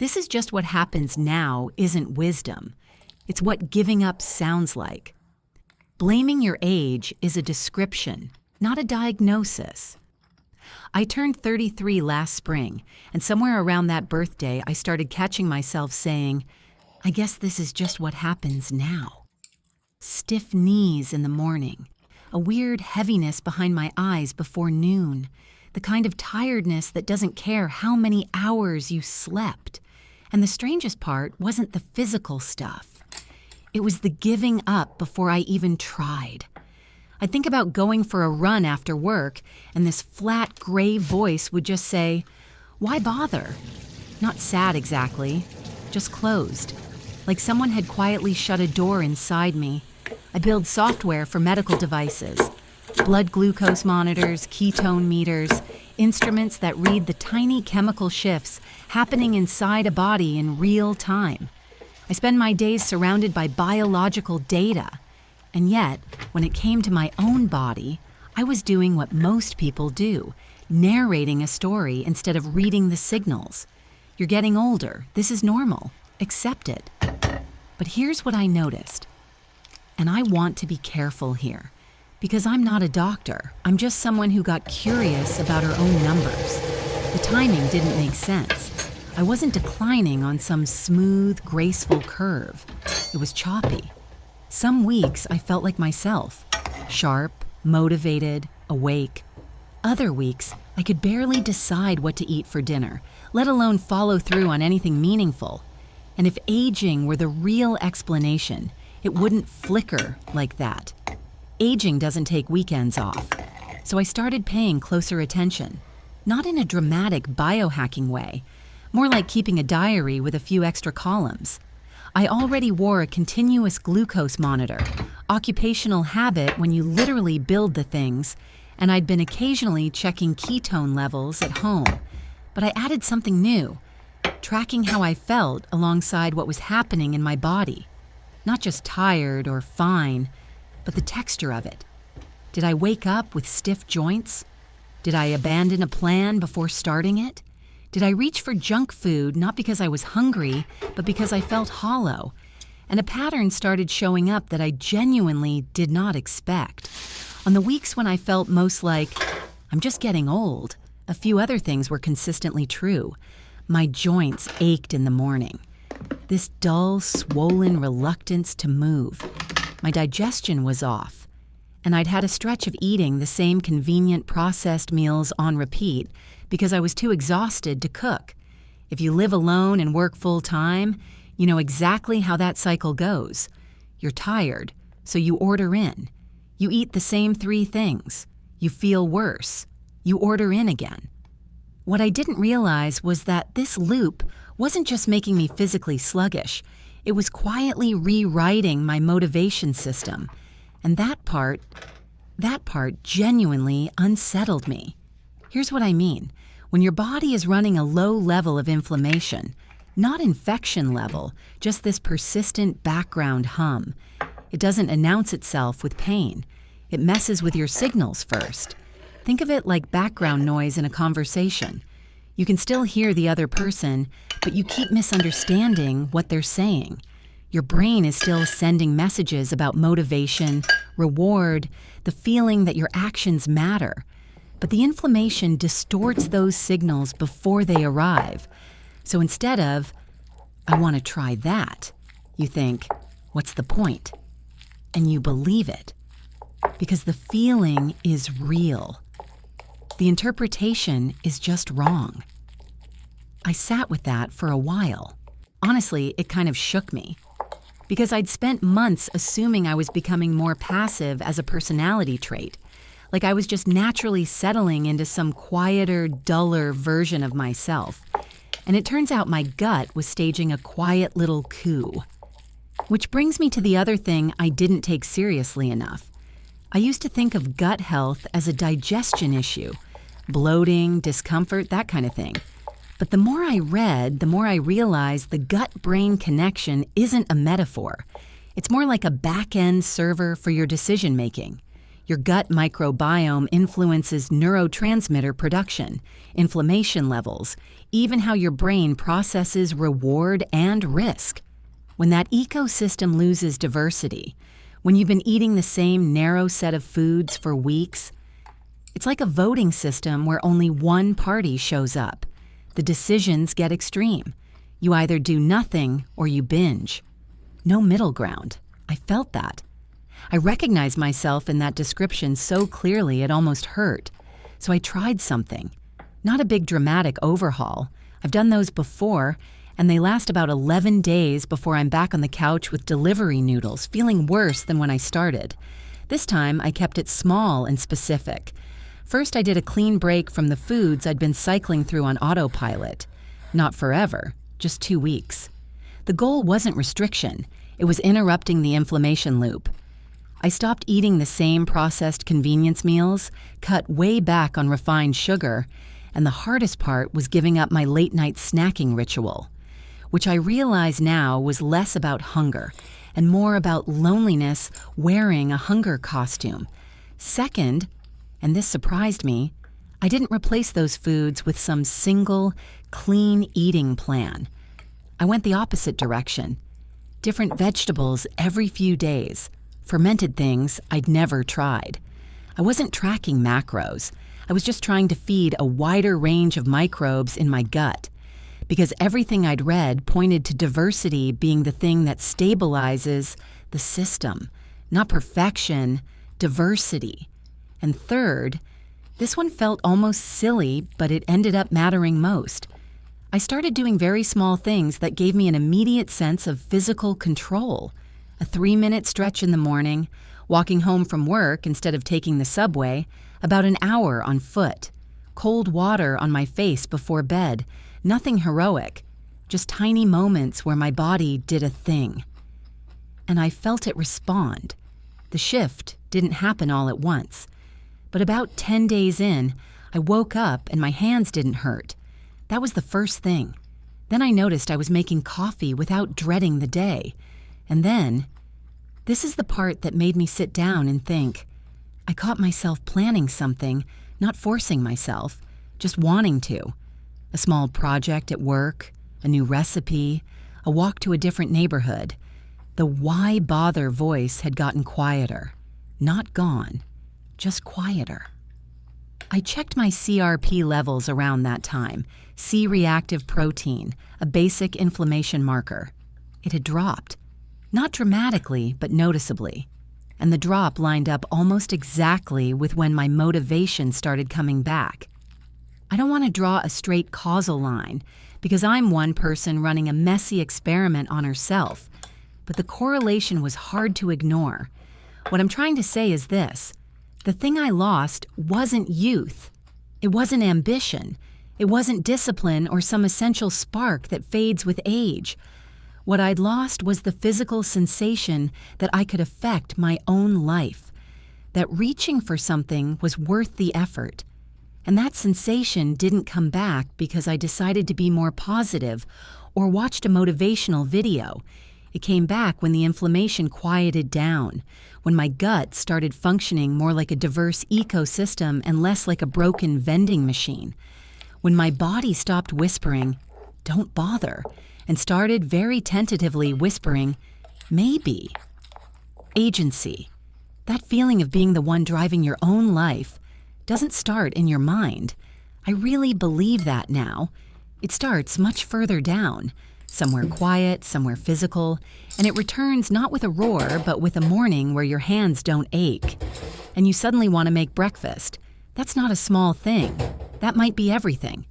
This is just what happens now isn't wisdom. It's what giving up sounds like. Blaming your age is a description, not a diagnosis. I turned 33 last spring, and somewhere around that birthday, I started catching myself saying, I guess this is just what happens now. Stiff knees in the morning, a weird heaviness behind my eyes before noon, the kind of tiredness that doesn't care how many hours you slept. And the strangest part wasn't the physical stuff. It was the giving up before I even tried. I'd think about going for a run after work, and this flat, gray voice would just say, why bother? Not sad exactly, just closed. Like someone had quietly shut a door inside me. I build software for medical devices, blood glucose monitors, ketone meters, instruments that read the tiny chemical shifts happening inside a body in real time. I spend my days surrounded by biological data. And yet, when it came to my own body, I was doing what most people do, narrating a story instead of reading the signals. You're getting older. This is normal. Accept it. But here's what I noticed. And I want to be careful here, because I'm not a doctor. I'm just someone who got curious about her own numbers. The timing didn't make sense. I wasn't declining on some smooth, graceful curve. It was choppy. Some weeks I felt like myself, sharp, motivated, awake. Other weeks I could barely decide what to eat for dinner, let alone follow through on anything meaningful. And if aging were the real explanation, it wouldn't flicker like that. Aging doesn't take weekends off. So I started paying closer attention, not in a dramatic biohacking way, more like keeping a diary with a few extra columns. I already wore a continuous glucose monitor, occupational habit when you literally build the things, and I'd been occasionally checking ketone levels at home. But I added something new, tracking how I felt alongside what was happening in my body. Not just tired or fine, but the texture of it. Did I wake up with stiff joints? Did I abandon a plan before starting it? Did I reach for junk food not because I was hungry, but because I felt hollow? And a pattern started showing up that I genuinely did not expect. On the weeks when I felt most like, I'm just getting old, a few other things were consistently true. My joints ached in the morning. This dull, swollen reluctance to move. My digestion was off. And I'd had a stretch of eating the same convenient processed meals on repeat because I was too exhausted to cook. If you live alone and work full-time, you know exactly how that cycle goes. You're tired, so you order in. You eat the same 3 things. You feel worse. You order in again. What I didn't realize was that this loop wasn't just making me physically sluggish. It was quietly rewriting my motivation system. And that part genuinely unsettled me. Here's what I mean. When your body is running a low level of inflammation, not infection level, just this persistent background hum, it doesn't announce itself with pain. It messes with your signals first. Think of it like background noise in a conversation. You can still hear the other person, but you keep misunderstanding what they're saying. Your brain is still sending messages about motivation, reward, the feeling that your actions matter. But the inflammation distorts those signals before they arrive. So instead of, I want to try that, you think, what's the point? And you believe it. Because the feeling is real. The interpretation is just wrong. I sat with that for a while. Honestly, it kind of shook me. Because I'd spent months assuming I was becoming more passive as a personality trait. Like I was just naturally settling into some quieter, duller version of myself. And it turns out my gut was staging a quiet little coup. Which brings me to the other thing I didn't take seriously enough. I used to think of gut health as a digestion issue, bloating, discomfort, that kind of thing. But the more I read, the more I realized the gut-brain connection isn't a metaphor. It's more like a back-end server for your decision-making. Your gut microbiome influences neurotransmitter production, inflammation levels, even how your brain processes reward and risk. When that ecosystem loses diversity, when you've been eating the same narrow set of foods for weeks, it's like a voting system where only one party shows up. The decisions get extreme. You either do nothing or you binge. No middle ground. I felt that. I recognized myself in that description so clearly it almost hurt. So I tried something. Not a big dramatic overhaul. I've done those before, and they last about 11 days before I'm back on the couch with delivery noodles, feeling worse than when I started. This time, I kept it small and specific. First, I did a clean break from the foods I'd been cycling through on autopilot. Not forever, just 2 weeks. The goal wasn't restriction. It was interrupting the inflammation loop. I stopped eating the same processed convenience meals, cut way back on refined sugar, and the hardest part was giving up my late-night snacking ritual, which I realize now was less about hunger and more about loneliness wearing a hunger costume. Second, and this surprised me, I didn't replace those foods with some single, clean eating plan. I went the opposite direction. Different vegetables every few days. Fermented things I'd never tried. I wasn't tracking macros. I was just trying to feed a wider range of microbes in my gut, because everything I'd read pointed to diversity being the thing that stabilizes the system, not perfection, diversity. And third, this one felt almost silly, but it ended up mattering most. I started doing very small things that gave me an immediate sense of physical control. A 3-minute stretch in the morning, walking home from work instead of taking the subway, about an hour on foot, cold water on my face before bed, nothing heroic, just tiny moments where my body did a thing. And I felt it respond. The shift didn't happen all at once. But about 10 days in, I woke up and my hands didn't hurt. That was the first thing. Then I noticed I was making coffee without dreading the day. And then, this is the part that made me sit down and think. I caught myself planning something, not forcing myself, just wanting to. A small project at work, a new recipe, a walk to a different neighborhood. The why bother voice had gotten quieter. Not gone, just quieter. I checked my CRP levels around that time, C-reactive protein, a basic inflammation marker. It had dropped. Not dramatically, but noticeably. And the drop lined up almost exactly with when my motivation started coming back. I don't want to draw a straight causal line, because I'm one person running a messy experiment on herself, but the correlation was hard to ignore. What I'm trying to say is this. The thing I lost wasn't youth. It wasn't ambition. It wasn't discipline or some essential spark that fades with age. What I'd lost was the physical sensation that I could affect my own life, that reaching for something was worth the effort. And that sensation didn't come back because I decided to be more positive or watched a motivational video. It came back when the inflammation quieted down, when my gut started functioning more like a diverse ecosystem and less like a broken vending machine, when my body stopped whispering, "Don't bother," and started very tentatively whispering, "Maybe." Agency, that feeling of being the one driving your own life, doesn't start in your mind. I really believe that now. It starts much further down, somewhere quiet, somewhere physical, and it returns not with a roar, but with a morning where your hands don't ache. And you suddenly want to make breakfast. That's not a small thing. That might be everything.